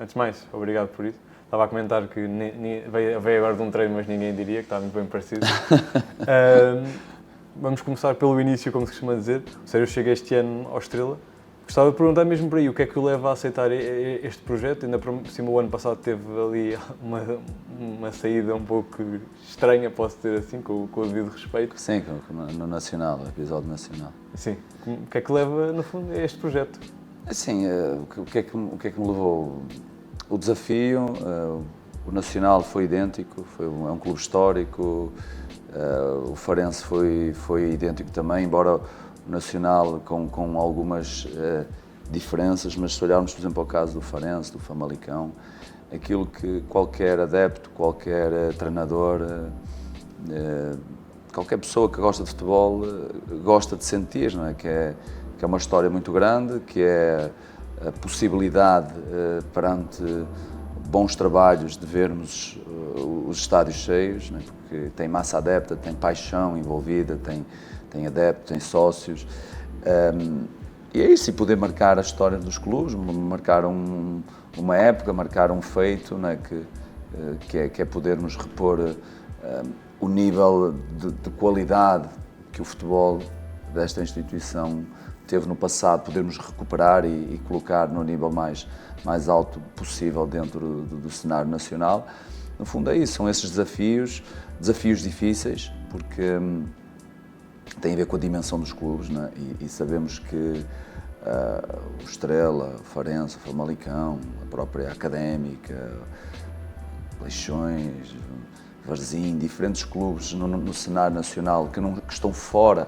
Antes de mais, obrigado por isso. Estava a comentar que veio agora de um treino, mas ninguém diria, que está muito bem parecido. Vamos começar pelo início, como se costuma dizer. O Sérgio chega este ano ao Estrela. Gostava de perguntar mesmo por aí, o que é que o leva a aceitar este projeto? Ainda por cima, o ano passado teve ali uma saída um pouco estranha, posso dizer assim, com o devido respeito. Sim, no Nacional, episódio nacional. Sim. O que é que leva, no fundo, a este projeto? Assim, o que é que me levou? O desafio, o Nacional foi idêntico, é um clube histórico, o Farense foi idêntico também, embora o Nacional com algumas diferenças, mas se olharmos, por exemplo, ao caso do Farense, do Famalicão, aquilo que qualquer adepto, qualquer treinador, qualquer pessoa que gosta de futebol gosta de sentir, não é? Que é uma história muito grande, que é a possibilidade perante bons trabalhos de vermos os estádios cheios, não é? Porque tem massa adepta, tem paixão envolvida, tem adeptos, tem sócios. E é isso, e poder marcar a história dos clubes, marcar uma época, marcar um feito, não é? Que é podermos repor o nível de qualidade que o futebol desta instituição teve no passado, podermos recuperar e colocar no nível mais alto possível dentro do cenário nacional. No fundo é isso, são esses desafios difíceis, porque têm a ver com a dimensão dos clubes, não é? E sabemos que o Estrela, o Farense, o Famalicão, a própria Académica, Leixões, Varzim, diferentes clubes no cenário nacional que estão fora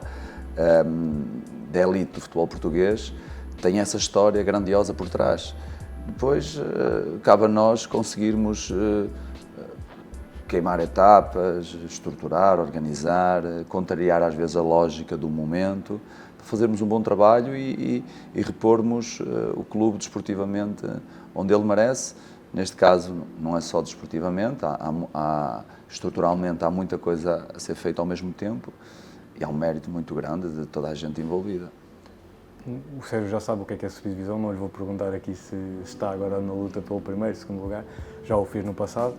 da elite do futebol português, têm essa história grandiosa por trás. Depois cabe a nós conseguirmos queimar etapas, estruturar, organizar, contrariar às vezes a lógica do momento, fazermos um bom trabalho e repormos o clube desportivamente onde ele merece. Neste caso, não é só desportivamente, estruturalmente há muita coisa a ser feita ao mesmo tempo e há um mérito muito grande de toda a gente envolvida. O Sérgio já sabe o que é a subdivisão, não lhe vou perguntar aqui se está agora na luta pelo primeiro, segundo lugar, já o fiz no passado,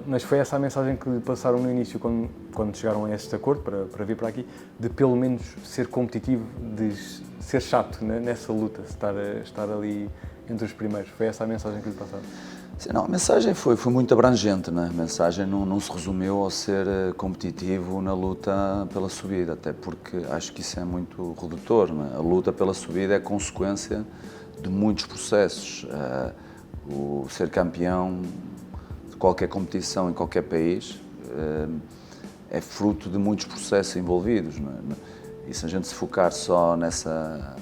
mas foi essa a mensagem que lhe passaram no início, quando chegaram a este acordo, para vir para aqui, de pelo menos ser competitivo, de ser chato, né, nessa luta, estar ali entre os primeiros. Foi essa a mensagem que lhe passaram? Sim, não, a mensagem foi muito abrangente, né? A mensagem não se resumiu ao ser competitivo na luta pela subida, até porque acho que isso é muito redutor, né? A luta pela subida é consequência de muitos processos. O ser campeão de qualquer competição em qualquer país é fruto de muitos processos envolvidos, né? E se a gente se focar só nessa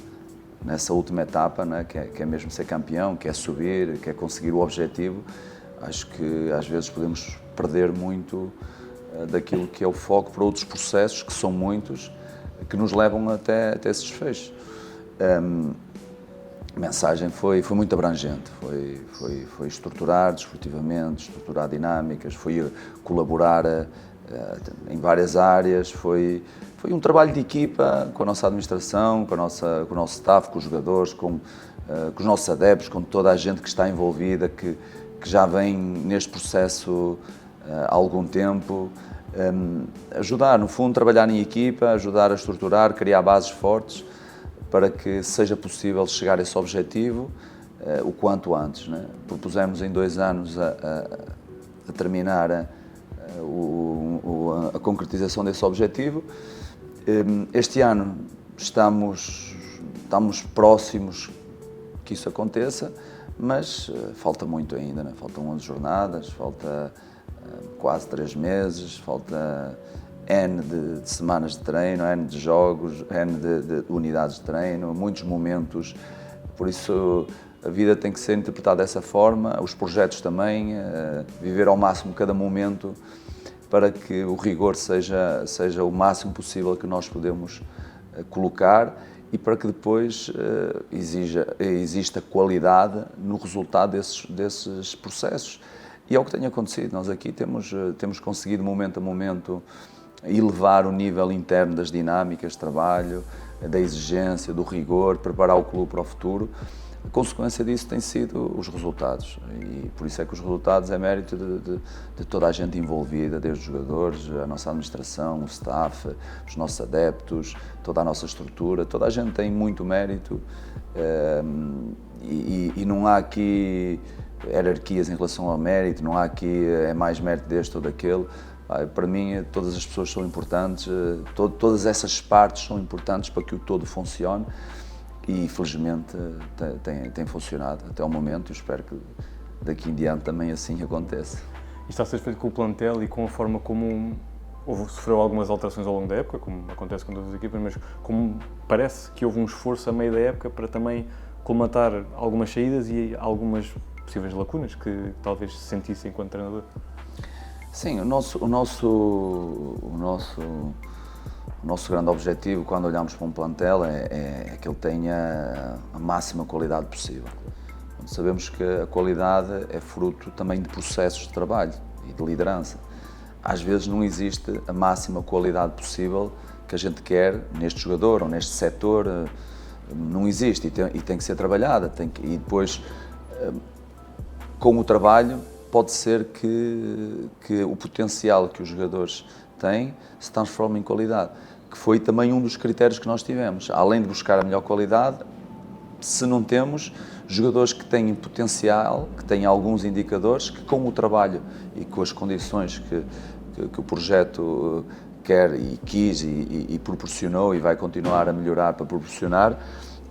última etapa, né, que é mesmo ser campeão, que é subir, que é conseguir o objetivo, acho que às vezes podemos perder muito daquilo que é o foco para outros processos, que são muitos, que nos levam até esses desfechos. A mensagem foi muito abrangente, foi estruturar desportivamente, estruturar dinâmicas, foi colaborar em várias áreas, foi um trabalho de equipa com a nossa administração, com o nosso staff, com os jogadores, com os nossos adeptos, com toda a gente que está envolvida, que já vem neste processo há algum tempo. Ajudar, no fundo, trabalhar em equipa, ajudar a estruturar, criar bases fortes para que seja possível chegar a esse objetivo o quanto antes, né? Propusemos em 2 anos a terminar a concretização desse objetivo. Este ano estamos próximos que isso aconteça, mas falta muito ainda, né? Faltam 11 jornadas, falta quase 3 meses, falta N de semanas de treino, N de jogos, N de unidades de treino, muitos momentos, por isso a vida tem que ser interpretada dessa forma, os projetos também, viver ao máximo cada momento para que o rigor seja o máximo possível que nós podemos colocar e para que depois exista qualidade no resultado desses processos. E é o que tem acontecido, nós aqui temos conseguido momento a momento elevar o nível interno das dinâmicas de trabalho, da exigência, do rigor, preparar o clube para o futuro. A consequência disso tem sido os resultados, e por isso é que os resultados é mérito de toda a gente envolvida, desde os jogadores, a nossa administração, o staff, os nossos adeptos, toda a nossa estrutura, toda a gente tem muito mérito, e não há aqui hierarquias em relação ao mérito, não há aqui é mais mérito deste ou daquele. Para mim, todas as pessoas são importantes, todas essas partes são importantes para que o todo funcione. E felizmente tem funcionado até o momento, e espero que daqui em diante também assim aconteça. E está satisfeito com o plantel e com a forma como sofreu algumas alterações ao longo da época, como acontece com todas as equipas, mas como parece que houve um esforço a meio da época para também colmatar algumas saídas e algumas possíveis lacunas que talvez se sentisse enquanto treinador? Sim, o nosso grande objetivo quando olhamos para um plantel é que ele tenha a máxima qualidade possível. Sabemos que a qualidade é fruto também de processos de trabalho e de liderança. Às vezes não existe a máxima qualidade possível que a gente quer neste jogador ou neste setor, não existe e tem que ser trabalhada. E depois, com o trabalho, pode ser que o potencial que os jogadores têm se transforme em qualidade, que foi também um dos critérios que nós tivemos. Além de buscar a melhor qualidade, se não temos jogadores que têm potencial, que têm alguns indicadores, que com o trabalho e com as condições que o projeto quer e quis e proporcionou e vai continuar a melhorar para proporcionar,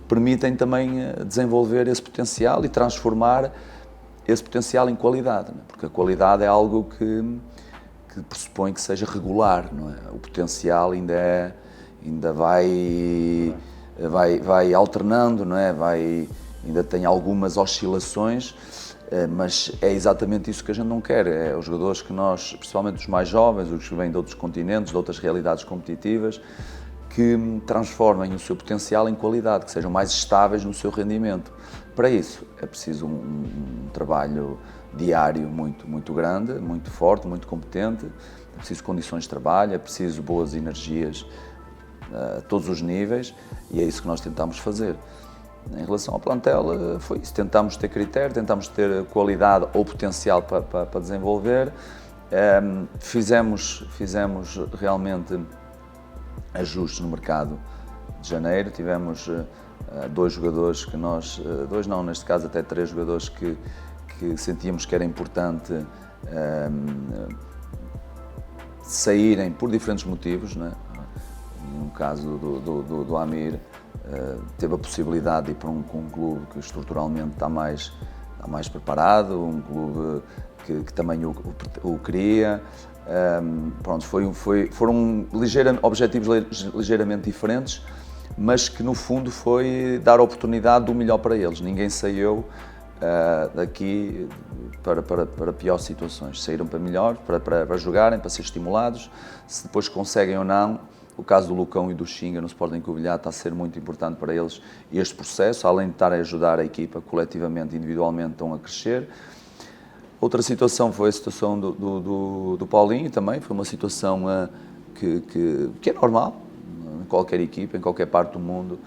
permitem também desenvolver esse potencial e transformar esse potencial em qualidade, não é? Porque a qualidade é algo que pressupõe que seja regular, não é? O potencial ainda vai alternando, não é? Ainda tem algumas oscilações, mas é exatamente isso que a gente não quer. É os jogadores que nós, principalmente os mais jovens, os que vêm de outros continentes, de outras realidades competitivas, que transformem o seu potencial em qualidade, que sejam mais estáveis no seu rendimento. Para isso é preciso um trabalho diário muito grande, muito forte, muito competente, é preciso condições de trabalho, é preciso boas energias a todos os níveis, e é isso que nós tentamos fazer. Em relação ao plantel, foi isso, tentamos ter critério, tentamos ter qualidade ou potencial para desenvolver, fizemos realmente ajustes no mercado de janeiro, tivemos dois jogadores que nós, dois não, neste caso até três jogadores que sentíamos que era importante saírem por diferentes motivos, não é? No caso do Amir, teve a possibilidade de ir para um clube que estruturalmente está mais preparado, um clube que também o queria. Pronto, foram objetivos ligeiramente diferentes, mas que no fundo foi dar a oportunidade do melhor para eles. Ninguém saiu daqui para piores situações, saíram para melhor, para jogarem, para ser estimulados. Se depois conseguem ou não, o caso do Lucão e do Xinga no Sporting Covilhã está a ser muito importante para eles este processo, além de estar a ajudar a equipa coletivamente, individualmente estão a crescer. Outra situação foi a situação do Paulinho também, foi uma situação que é normal em qualquer equipa, em qualquer parte do mundo,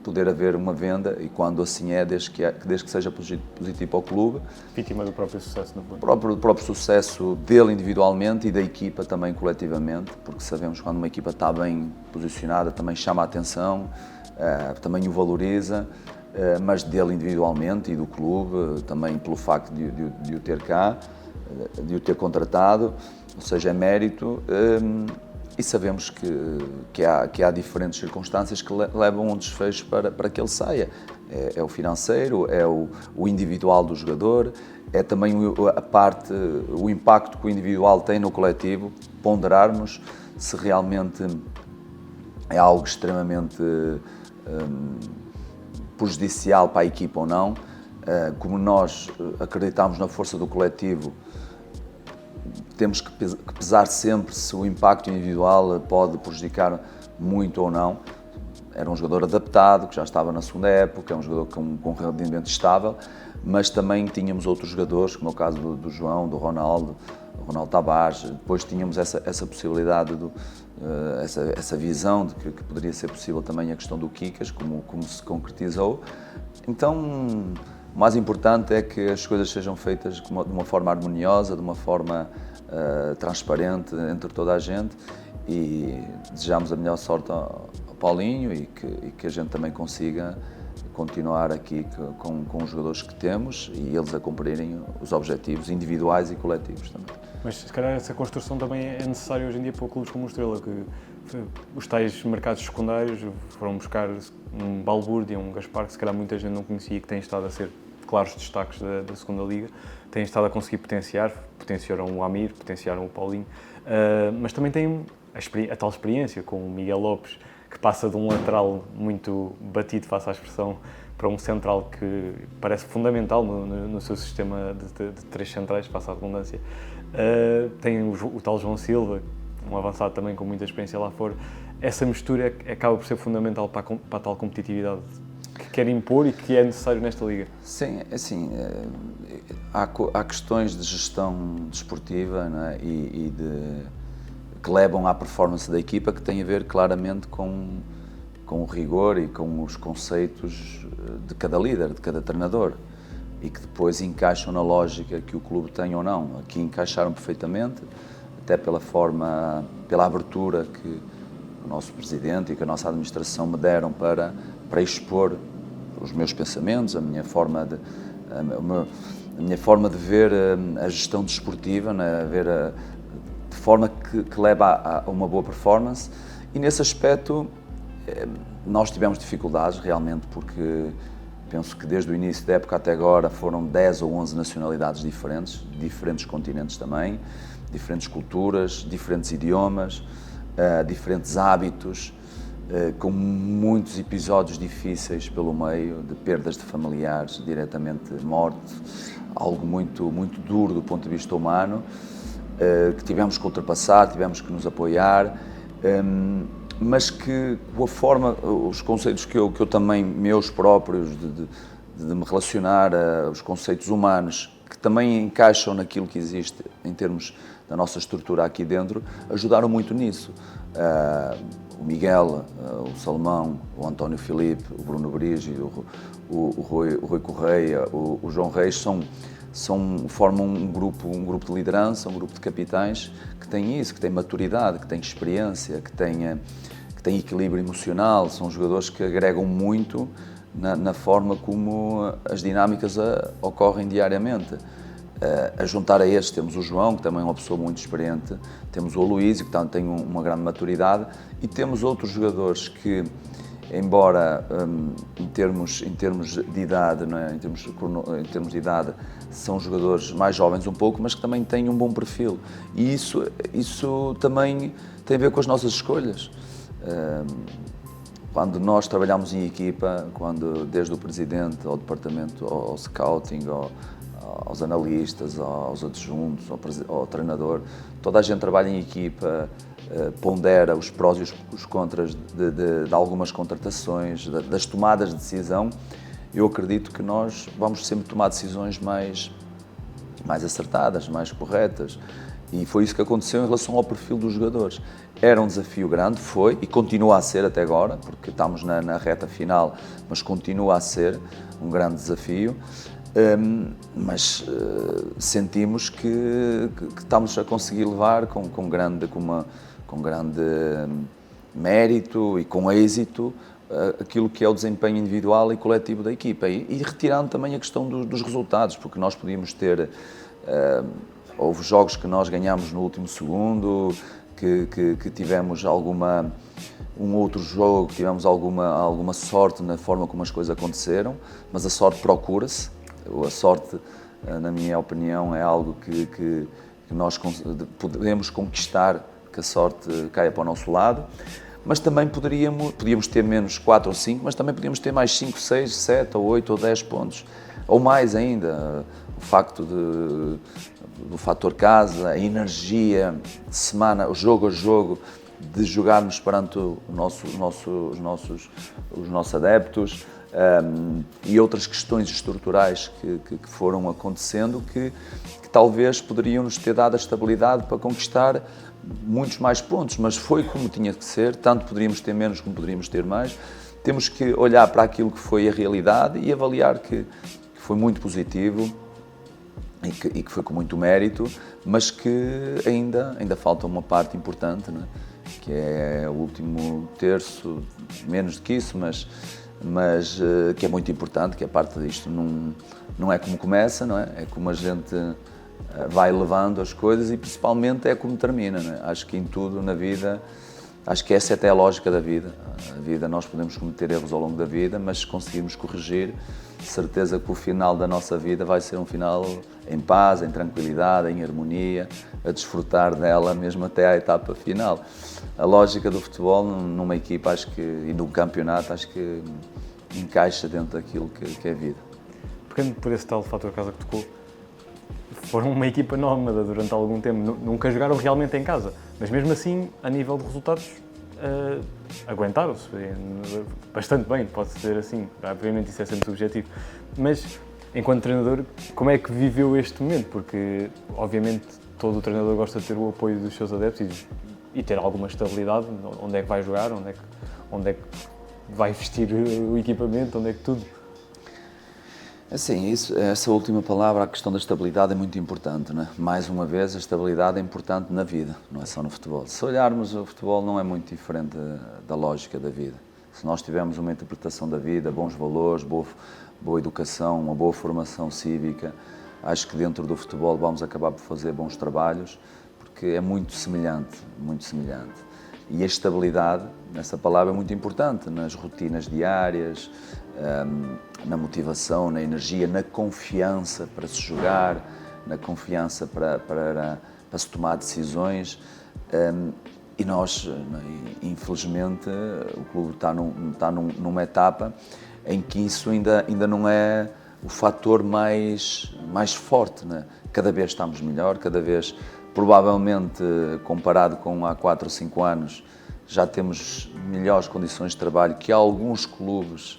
poder haver uma venda, e quando assim é, desde que seja positivo para o clube. Vítima do próprio sucesso, no fundo. Próprio sucesso dele individualmente e da equipa também coletivamente, porque sabemos que quando uma equipa está bem posicionada também chama a atenção, também o valoriza, mas dele individualmente e do clube, também pelo facto de o ter cá, de o ter contratado, ou seja, é mérito. E sabemos que há diferentes circunstâncias que levam um desfecho para que ele saia. É o financeiro, é o individual do jogador, é também o impacto que o individual tem no coletivo, ponderarmos se realmente é algo extremamente prejudicial para a equipa ou não. Como nós acreditamos na força do coletivo, temos que pesar sempre se o impacto individual pode prejudicar muito ou não. Era um jogador adaptado, que já estava na segunda época, é um jogador com um rendimento estável, mas também tínhamos outros jogadores, como é o caso do João, do Ronaldo Ronaldo Tavares, depois tínhamos essa possibilidade, essa visão de que poderia ser possível também a questão do Kikas, como se concretizou. Então, o mais importante é que as coisas sejam feitas de uma forma harmoniosa, de uma forma transparente entre toda a gente, e desejamos a melhor sorte ao Paulinho e que a gente também consiga continuar aqui com os jogadores que temos e eles a cumprirem os objetivos individuais e coletivos também. Mas se calhar essa construção também é necessária hoje em dia para clubes como o Estrela, que os tais mercados secundários foram buscar um Balbúrdia, um Gaspar, que se calhar muita gente não conhecia, que têm estado a ser claros destaques da segunda Liga, têm estado a conseguir potenciaram o Amir, potenciaram o Paulinho, mas também têm a tal experiência com o Miguel Lopes, que passa de um lateral muito batido, face à expressão, para um central que parece fundamental no seu sistema de três centrais, face à redundância. Tem o tal João Silva, um avançado também com muita experiência lá fora. Essa mistura acaba por ser fundamental para a tal competitividade que quer impor e que é necessário nesta Liga. Sim, assim, há questões de gestão desportiva, não é? Que levam à performance da equipa, que tem a ver claramente com o rigor e com os conceitos de cada líder, de cada treinador, e que depois encaixam na lógica que o clube tem ou não. Aqui encaixaram perfeitamente, até pela abertura que o nosso presidente e que a nossa administração me deram para expor os meus pensamentos, a minha forma de ver a gestão desportiva, né? De forma que leva a uma boa performance, e nesse aspecto nós tivemos dificuldades realmente, porque penso que desde o início da época até agora foram 10 ou 11 nacionalidades diferentes continentes também, diferentes culturas, diferentes idiomas, diferentes hábitos, com muitos episódios difíceis pelo meio, de perdas de familiares, diretamente morte, algo muito, muito duro do ponto de vista humano, que tivemos que ultrapassar, tivemos que nos apoiar, mas que com a forma, os conceitos que eu também, meus próprios, de me relacionar, os conceitos humanos, que também encaixam naquilo que existe em termos da nossa estrutura aqui dentro, ajudaram muito nisso. O Miguel, o Salomão, o António Filipe, o Bruno Brígido, o Rui Correia, o João Reis formam um grupo de liderança, um grupo de capitães que têm isso, que têm maturidade, que têm experiência, que têm equilíbrio emocional. São jogadores que agregam muito na forma como as dinâmicas ocorrem diariamente. A juntar a estes temos o João, que também é uma pessoa muito experiente, temos o Aloísio, que tem uma grande maturidade, e temos outros jogadores que, embora em termos de idade, não é? em termos de idade, são jogadores mais jovens um pouco, mas que também têm um bom perfil. E isso também tem a ver com as nossas escolhas. Quando nós trabalhamos em equipa, desde o presidente ao departamento, ao scouting, aos analistas, aos adjuntos, ao treinador, toda a gente trabalha em equipa, pondera os prós e os contras de algumas contratações, das tomadas de decisão. Eu acredito que nós vamos sempre tomar decisões mais acertadas, mais corretas, e foi isso que aconteceu em relação ao perfil dos jogadores. Era um desafio grande, foi, e continua a ser até agora, porque estamos na reta final, mas continua a ser um grande desafio. Mas sentimos que estamos a conseguir levar com grande mérito e com êxito aquilo que é o desempenho individual e coletivo da equipa, e retirando também a questão dos resultados, porque nós podíamos ter, houve jogos que nós ganhámos no último segundo, que tivemos um outro jogo, que tivemos alguma sorte na forma como as coisas aconteceram, mas a sorte procura-se. A sorte, na minha opinião, é algo que nós podemos conquistar, que a sorte caia para o nosso lado, mas também podíamos ter menos 4 ou 5, mas também podíamos ter mais 5, 6, 7 ou 8 ou 10 pontos, ou mais ainda. O facto do fator casa, a energia de semana, o jogo a jogo, de jogarmos perante os nossos adeptos, e outras questões estruturais que foram acontecendo que talvez poderiam nos ter dado a estabilidade para conquistar muitos mais pontos, mas foi como tinha que ser, tanto poderíamos ter menos como poderíamos ter mais. Temos que olhar para aquilo que foi a realidade e avaliar que foi muito positivo e que foi com muito mérito, mas que ainda falta uma parte importante, não é? Que é o último terço, menos do que isso, mas que é muito importante, que é parte disto. Não é como começa, não é? É como a gente vai levando as coisas e principalmente é como termina, não é? Acho que em tudo na vida, acho que essa é até a lógica da vida. A vida, nós podemos cometer erros ao longo da vida, mas se conseguirmos corrigir, certeza que o final da nossa vida vai ser um final em paz, em tranquilidade, em harmonia, a desfrutar dela mesmo até à etapa final. A lógica do futebol numa equipa, acho que, e num campeonato, acho que encaixa dentro daquilo que é a vida. Pegando por esse tal fator casa que tocou, foram uma equipa nómada durante algum tempo, nunca jogaram realmente em casa, mas mesmo assim, a nível de resultados, aguentaram-se bastante bem, pode-se dizer assim. Obviamente isso é sempre subjetivo, mas enquanto treinador, como é que viveu este momento? Porque obviamente todo o treinador gosta de ter o apoio dos seus adeptos e ter alguma estabilidade, onde é que vai jogar, onde é que vai vestir o equipamento, onde é que tudo. Assim, essa última palavra, a questão da estabilidade é muito importante, não é? Mais uma vez, a estabilidade é importante na vida, não é só no futebol. Se olharmos, o futebol não é muito diferente da lógica da vida. Se nós tivermos uma interpretação da vida, bons valores, boa educação, uma boa formação cívica, acho que dentro do futebol vamos acabar por fazer bons trabalhos, porque é muito semelhante, muito semelhante. E a estabilidade, essa palavra é muito importante nas rotinas diárias, na motivação, na energia, na confiança para se jogar, na confiança para se tomar decisões. E nós, infelizmente, o clube está numa etapa em que isso ainda não é o fator mais forte, né? Cada vez estamos melhor, cada vez, provavelmente, comparado com há 4 ou 5 anos, já temos melhores condições de trabalho que alguns clubes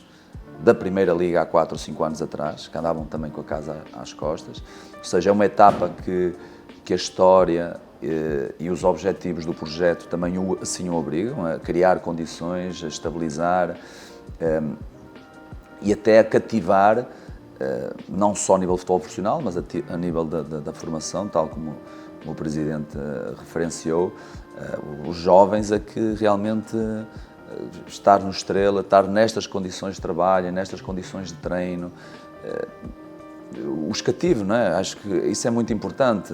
da Primeira Liga há 4 ou 5 anos atrás, que andavam também com a casa às costas. Ou seja, é uma etapa que a história e os objetivos do projeto também assim o obrigam, a criar condições, a estabilizar e até a cativar, não só a nível de futebol profissional, mas a nível da formação, tal como o Presidente referenciou, os jovens a que realmente estar no Estrela, estar nestas condições de trabalho, nestas condições de treino, os cativos, não é? Acho que isso é muito importante.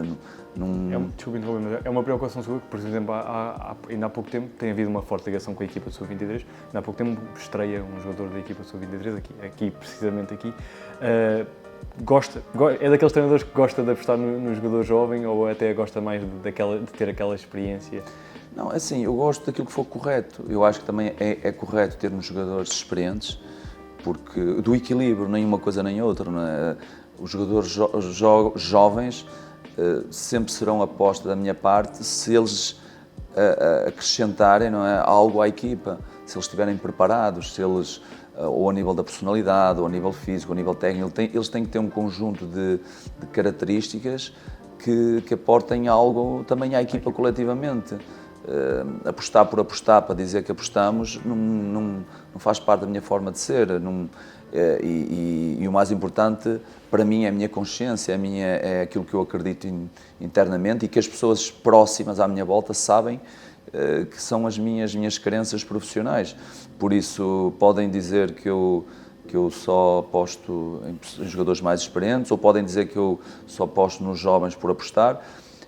Desculpe interromper, mas é uma preocupação sua que, por exemplo, ainda há pouco tempo tem havido uma forte ligação com a equipa Sub-23. Ainda há pouco tempo estreia um jogador da equipa Sub-23, precisamente aqui. É daqueles treinadores que gosta de apostar no jogador jovem ou até gosta mais de ter aquela experiência? Não, assim, eu gosto daquilo que for correto. Eu acho que também é correto termos jogadores experientes, porque do equilíbrio, nem uma coisa nem outra, não é? Os jogadores jovens sempre serão aposta da minha parte se eles acrescentarem, não é, algo à equipa, se eles estiverem preparados, se eles, ou a nível da personalidade, ou a nível físico, ou a nível técnico, eles têm que ter um conjunto de características que aportem algo também à equipa coletivamente. Apostar por apostar, para dizer que apostamos, não faz parte da minha forma de ser. E o mais importante para mim é a minha consciência, é aquilo que eu acredito internamente e que as pessoas próximas à minha volta sabem que são as minhas crenças profissionais. Por isso podem dizer que eu só aposto em jogadores mais experientes ou podem dizer que eu só aposto nos jovens por apostar.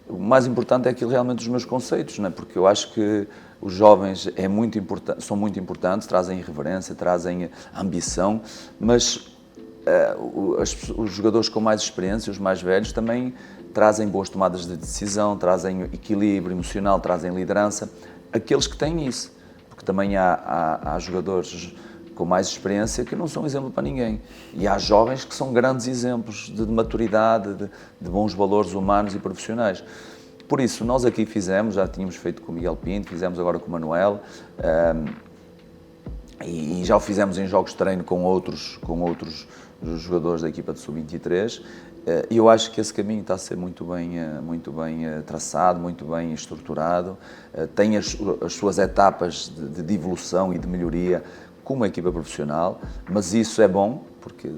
O mais importante é aquilo realmente dos meus conceitos, não é? Porque eu acho que os jovens são muito importantes, trazem irreverência, trazem ambição, mas os jogadores com mais experiência, os mais velhos, também trazem boas tomadas de decisão, trazem equilíbrio emocional, trazem liderança. Aqueles que têm isso, porque também há jogadores com mais experiência que não são exemplo para ninguém. E há jovens que são grandes exemplos de maturidade, de bons valores humanos e profissionais. Por isso, nós aqui já tínhamos feito com o Miguel Pinto, fizemos agora com o Manuel, e já o fizemos em jogos de treino com outros jogadores da equipa de sub-23, e eu acho que esse caminho está a ser muito bem traçado, muito bem estruturado, tem as suas etapas de evolução e de melhoria como uma equipa profissional, mas isso é bom, porque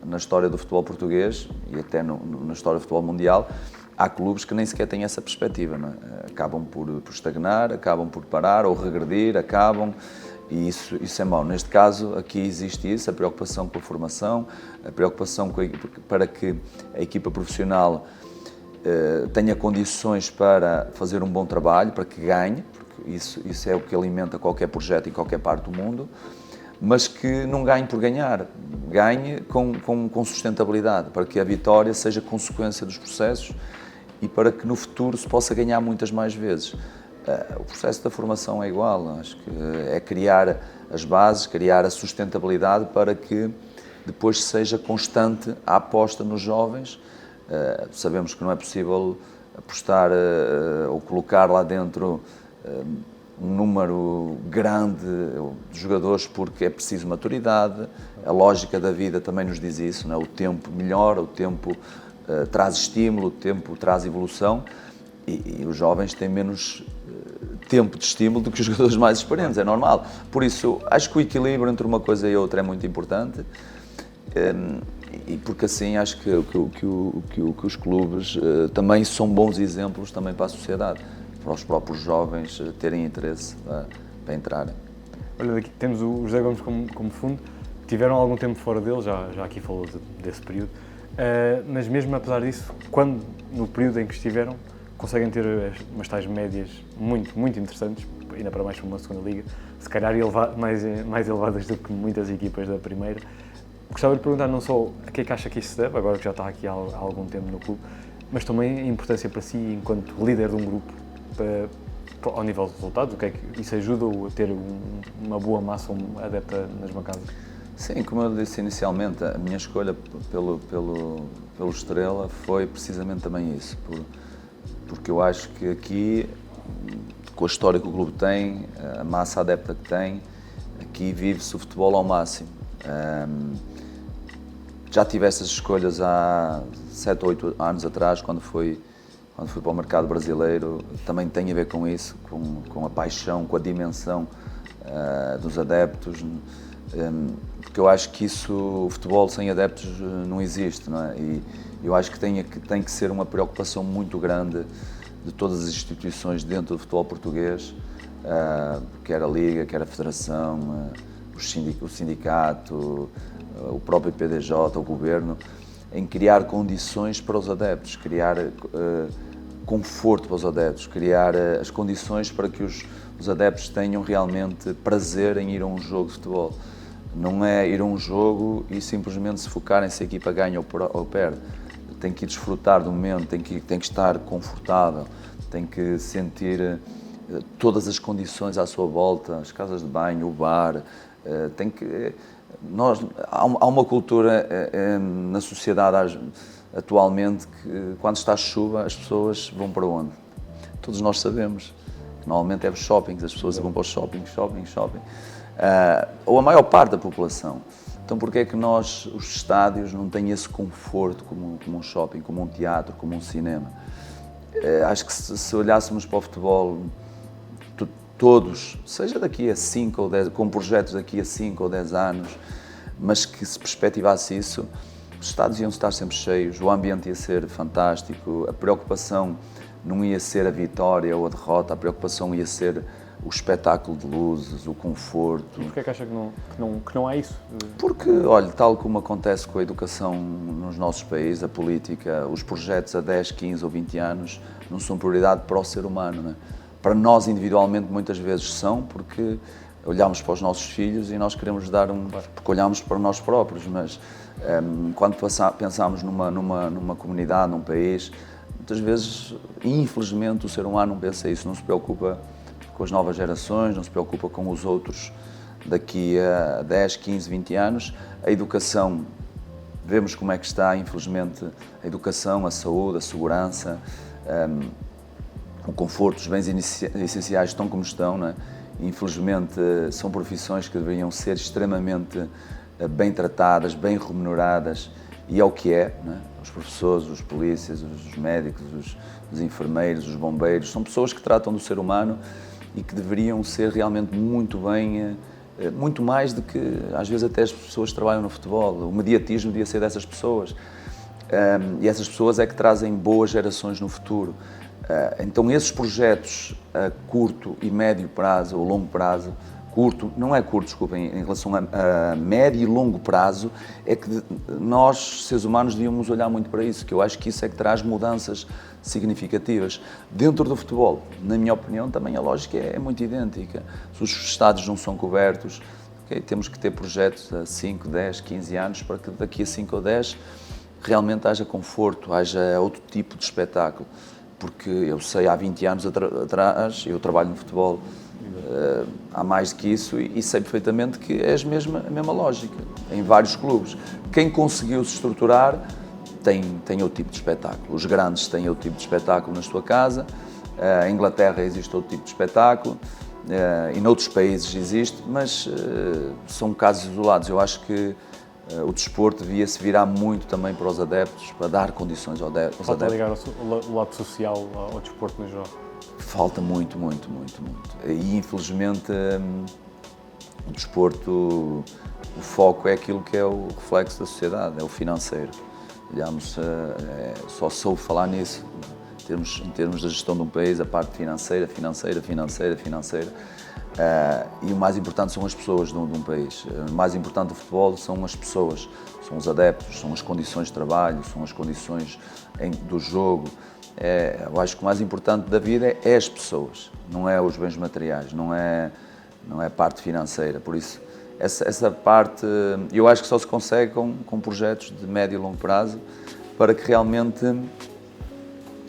na história do futebol português e até na história do futebol mundial, há clubes que nem sequer têm essa perspectiva, não é? Acabam por estagnar, acabam por parar ou regredir, e isso é mau. Neste caso, aqui existe isso, a preocupação com a formação, a preocupação para que a equipa profissional tenha condições para fazer um bom trabalho, para que ganhe, porque isso é o que alimenta qualquer projeto em qualquer parte do mundo, mas que não ganhe por ganhar, ganhe com sustentabilidade, para que a vitória seja consequência dos processos e para que no futuro se possa ganhar muitas mais vezes. O processo da formação é igual, acho que é criar as bases, criar a sustentabilidade para que depois seja constante a aposta nos jovens. Sabemos que não é possível apostar ou colocar lá dentro um número grande de jogadores porque é preciso maturidade, a lógica da vida também nos diz isso, não é? O tempo melhora, o tempo traz estímulo, o tempo traz evolução e os jovens têm menos tempo de estímulo do que os jogadores mais experientes, é normal. Por isso, acho que o equilíbrio entre uma coisa e outra é muito importante e porque assim acho que os clubes também são bons exemplos também para a sociedade, para os próprios jovens terem interesse para entrarem. Olha, aqui temos o José Gomes como fundo, tiveram algum tempo fora dele, já aqui falou desse período, mas mesmo apesar disso, quando no período em que estiveram, conseguem ter umas tais médias muito, muito interessantes, ainda para mais para uma segunda liga, se calhar mais elevadas do que muitas equipas da primeira. Gostava de perguntar não só a que é que acha que isso se deve, agora que já está aqui há algum tempo no clube, mas também a importância para si, enquanto líder de um grupo, ao nível de resultados, o que é que isso ajuda a ter uma boa massa adepta nas bancadas? Sim, como eu disse inicialmente, a minha escolha pelo Estrela foi precisamente também isso, porque eu acho que aqui, com a história que o clube tem, a massa adepta que tem, aqui vive-se o futebol ao máximo. Já tive essas escolhas há 7 ou 8 anos atrás, quando fui para o mercado brasileiro, também tem a ver com isso, com a paixão, com a dimensão dos adeptos, porque eu acho que o futebol sem adeptos não existe, não é? E eu acho que tem que ser uma preocupação muito grande de todas as instituições dentro do futebol português, quer a Liga, quer a Federação, o sindicato, o próprio PDJ, o Governo, em criar condições para os adeptos, criar conforto para os adeptos, criar as condições para que os adeptos tenham realmente prazer em ir a um jogo de futebol. Não é ir a um jogo e simplesmente se focarem se a equipa ganha ou perde. Tem que desfrutar do momento, tem que estar confortável, tem que sentir todas as condições à sua volta, as casas de banho, o bar. Há uma cultura na sociedade atualmente que quando está chuva as pessoas vão para onde? Todos nós sabemos. Normalmente é para os shoppings, as pessoas vão para os shopping. Ou a maior parte da população. Então porquê é que os estádios não têm esse conforto como um shopping, como um teatro, como um cinema? Acho que se olhássemos para o futebol, todos, seja daqui a 5 ou 10, com projetos daqui a 5 ou 10 anos, mas que se perspectivasse isso, os estádios iam estar sempre cheios, o ambiente ia ser fantástico, a preocupação não ia ser a vitória ou a derrota, a preocupação ia ser o espetáculo de luzes, o conforto. E porquê é que acha que não há isso? Porque, olha, tal como acontece com a educação nos nossos países, a política, os projetos a 10, 15 ou 20 anos não são prioridade para o ser humano, não é? Para nós individualmente muitas vezes são, porque olhamos para os nossos filhos e nós queremos dar porque olhamos para nós próprios, mas quando pensamos numa comunidade, num país, muitas vezes, infelizmente, o ser humano não pensa isso, não se preocupa com as novas gerações, não se preocupa com os outros daqui a 10, 15, 20 anos. A educação, vemos como é que está, infelizmente, a educação, a saúde, a segurança, o conforto, os bens essenciais estão como estão, não é? Infelizmente, são profissões que deveriam ser extremamente bem tratadas, bem remuneradas, e é o que é, não é? Os professores, os polícias, os médicos, os enfermeiros, os bombeiros, são pessoas que tratam do ser humano e que deveriam ser realmente muito bem, muito mais do que, às vezes, até as pessoas que trabalham no futebol. O mediatismo devia ser dessas pessoas. E essas pessoas é que trazem boas gerações no futuro. Então, esses projetos a curto e médio prazo, ou longo prazo, curto, não é curto, desculpem, em relação a médio e longo prazo, é que nós, seres humanos, devíamos olhar muito para isso, que eu acho que isso é que traz mudanças significativas. Dentro do futebol, na minha opinião, também a lógica é muito idêntica. Se os estádios não são cobertos, okay, temos que ter projetos a 5, 10, 15 anos para que daqui a 5 ou 10 realmente haja conforto, haja outro tipo de espetáculo. Porque eu sei, há 20 anos atrás, eu trabalho no futebol há mais do que isso e sei perfeitamente que é a mesma lógica, em vários clubes. Quem conseguiu se estruturar tem outro tipo de espetáculo. Os grandes têm outro tipo de espetáculo na sua casa, em Inglaterra existe outro tipo de espetáculo, e noutros países existe, mas são casos isolados. Eu acho que o desporto devia se virar muito também para os adeptos, para dar condições aos adeptos. Falta ligar o lado social ao desporto no geral. Falta muito. E infelizmente o desporto, o foco é aquilo que é o reflexo da sociedade, é o financeiro. Olhamos, só soube falar nisso, em termos da gestão de um país, a parte financeira. E o mais importante são as pessoas de um país. O mais importante do futebol são as pessoas, são os adeptos, são as condições de trabalho, são as condições do jogo. Eu acho que o mais importante da vida é as pessoas, não é os bens materiais, não é a parte financeira. Por isso, essa parte, eu acho que só se consegue com projetos de médio e longo prazo para que realmente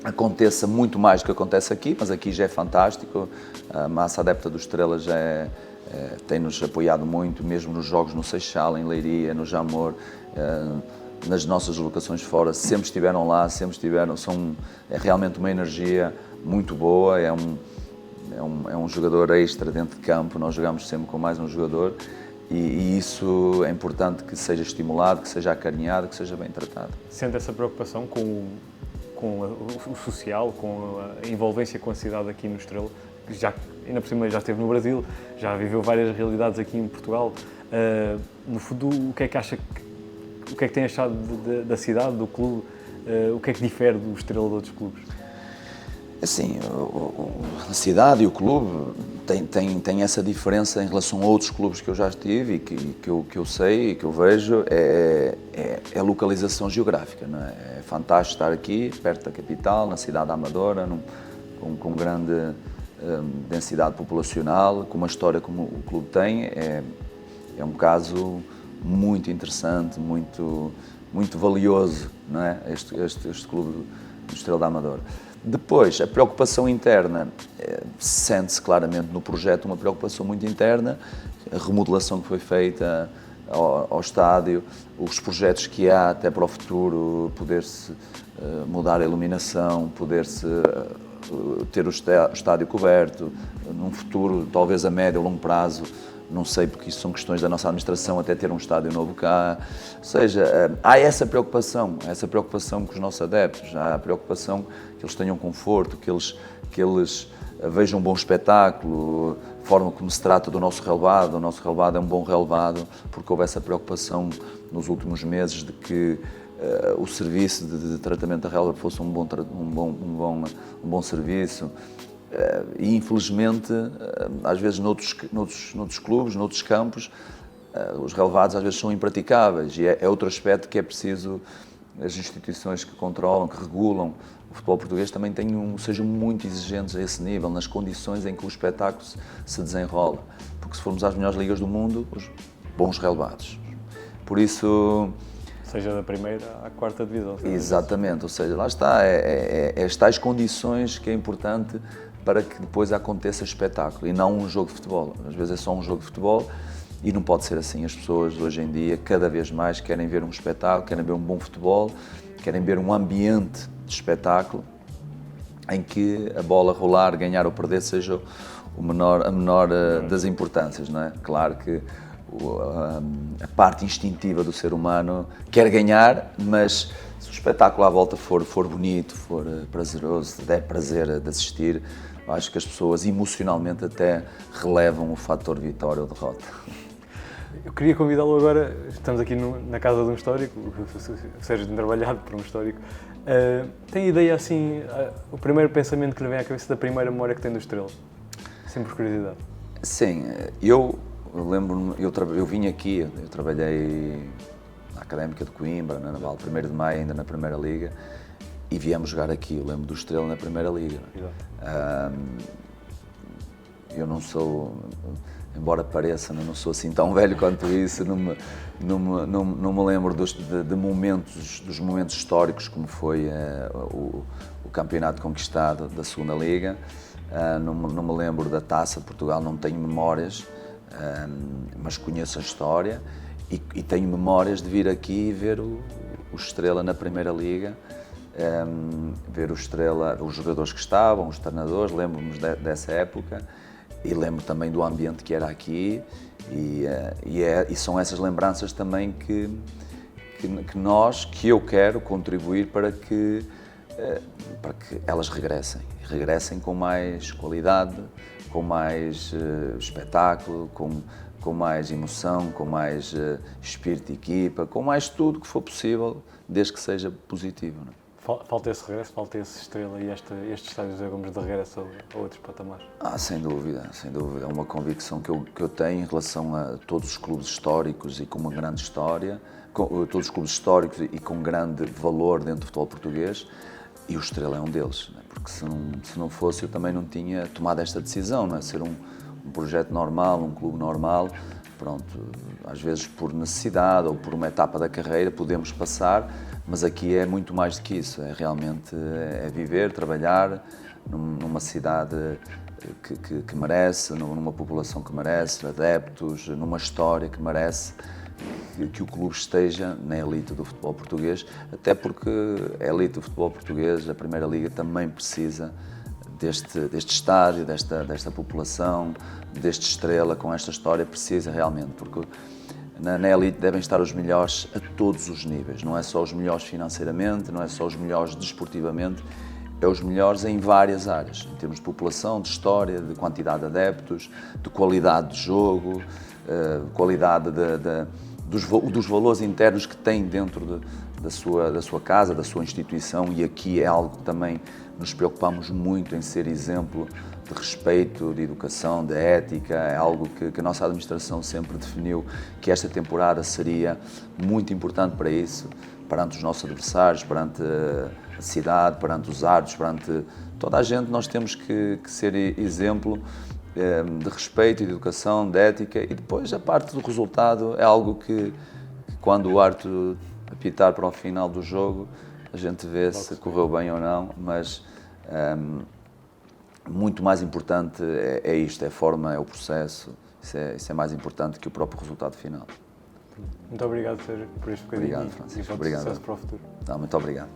aconteça muito mais do que acontece aqui, mas aqui já é fantástico. A massa adepta do Estrela tem-nos apoiado muito, mesmo nos jogos no Seixal, em Leiria, no Jamor, nas nossas locações fora, sempre estiveram lá, é realmente uma energia muito boa, é um jogador extra dentro de campo, nós jogamos sempre com mais um jogador e isso é importante que seja estimulado, que seja acarinhado, que seja bem tratado. Sente essa preocupação com o social, com a envolvência com a cidade aqui no Estrela, que ainda por cima já esteve no Brasil, já viveu várias realidades aqui em Portugal. No fundo, o que é que tem achado da cidade, do clube? O que é que difere do Estrela de outros clubes? Assim, a cidade e o clube têm essa diferença em relação a outros clubes que eu já estive e que eu sei e que eu vejo, é a localização geográfica, não é? É fantástico estar aqui, perto da capital, na cidade da Amadora, com grande densidade populacional, com uma história como o clube tem, é um caso muito interessante, muito valioso, não é? Este clube do Estrela da Amadora. Depois, a preocupação interna, sente-se claramente no projeto uma preocupação muito interna, a remodelação que foi feita ao estádio, os projetos que há até para o futuro, poder-se mudar a iluminação, poder-se ter o estádio coberto, num futuro, talvez a médio ou longo prazo, não sei, porque isso são questões da nossa administração, até ter um estádio novo cá. Ou seja, há essa preocupação com os nossos adeptos, há a preocupação que eles tenham conforto, que eles vejam um bom espetáculo, a forma como se trata do nosso relevado. O nosso relevado é um bom relevado, porque houve essa preocupação nos últimos meses de que o serviço de tratamento da relva fosse um bom serviço. E infelizmente, às vezes noutros clubes, noutros campos, os relevados às vezes são impraticáveis e é outro aspecto que é preciso as instituições que controlam, que regulam o futebol português também sejam muito exigentes a esse nível, nas condições em que o espetáculo se desenrola. Porque se formos às melhores ligas do mundo, os bons relevados. Por isso... Seja da primeira à quarta divisão. Exatamente, ou seja, lá está, as tais condições que é importante para que depois aconteça espetáculo e não um jogo de futebol. Às vezes é só um jogo de futebol e não pode ser assim. As pessoas hoje em dia cada vez mais querem ver um espetáculo, querem ver um bom futebol, querem ver um ambiente de espetáculo em que a bola rolar, ganhar ou perder seja a menor das importâncias, não é? Claro que a parte instintiva do ser humano quer ganhar, mas se o espetáculo à volta for bonito, for prazeroso, der prazer de assistir, acho que as pessoas emocionalmente até relevam o fator vitória ou derrota. Eu queria convidá-lo agora, estamos aqui na casa de um histórico, o Sérgio tem trabalhado por um histórico. Tem ideia assim, o primeiro pensamento que lhe vem à cabeça da primeira memória que tem do Estrela? Sim, por curiosidade. Sim, eu lembro-me, eu vim aqui, eu trabalhei na Académica de Coimbra, na Naval, 1º de Maio, ainda na Primeira Liga, e viemos jogar aqui, eu lembro do Estrela na Primeira Liga. Eu não sou, embora pareça, não sou assim tão velho quanto isso, não me lembro de momentos, dos momentos históricos como foi o campeonato conquistado da 2ª Liga, não me lembro da Taça de Portugal, não tenho memórias, mas conheço a história e tenho memórias de vir aqui e ver o Estrela na Primeira Liga, ver o Estrela, os jogadores que estavam, os treinadores, lembro-me dessa época. E lembro também do ambiente que era aqui e são essas lembranças também que eu quero contribuir para que elas regressem com mais qualidade, com mais espetáculo, com mais emoção, com mais espírito de equipa, com mais tudo que for possível, desde que seja positivo. Não é? Falta esse regresso, falta esse Estrela e este estádio José Gomes de regresso a outros patamares? Sem dúvida, sem dúvida. É uma convicção que eu tenho em relação a todos os clubes históricos e com uma grande história, todos os clubes históricos e com grande valor dentro do futebol português, e o Estrela é um deles, não é? Porque se não fosse eu também não tinha tomado esta decisão, não é? Ser um projeto normal, um clube normal, pronto, às vezes por necessidade ou por uma etapa da carreira podemos passar, mas aqui é muito mais do que isso, é realmente viver, trabalhar numa cidade que merece, numa população que merece, adeptos, numa história que merece que o clube esteja na elite do futebol português, até porque a elite do futebol português, a Primeira Liga, também precisa deste estádio, desta população, deste Estrela com esta história, precisa realmente, porque na elite devem estar os melhores a todos os níveis, não é só os melhores financeiramente, não é só os melhores desportivamente, é os melhores em várias áreas, em termos de população, de história, de quantidade de adeptos, de qualidade de jogo, qualidade dos valores internos que tem dentro da sua casa, da sua instituição, e aqui é algo que também nos preocupamos muito em ser exemplo de respeito, de educação, de ética, é algo que a nossa administração sempre definiu que esta temporada seria muito importante para isso, perante os nossos adversários, perante a cidade, perante os árbitros, perante toda a gente. Nós temos que ser exemplo de respeito, de educação, de ética, e depois a parte do resultado é algo que quando o árbitro apitar para o final do jogo, a gente vê se correu bem ou não, mas muito mais importante é isto, é a forma, é o processo, isso é mais importante que o próprio resultado final. Muito obrigado, Sérgio, por este bocadinho. Obrigado, Francisco. Obrigado. Sucesso para o futuro. Muito obrigado.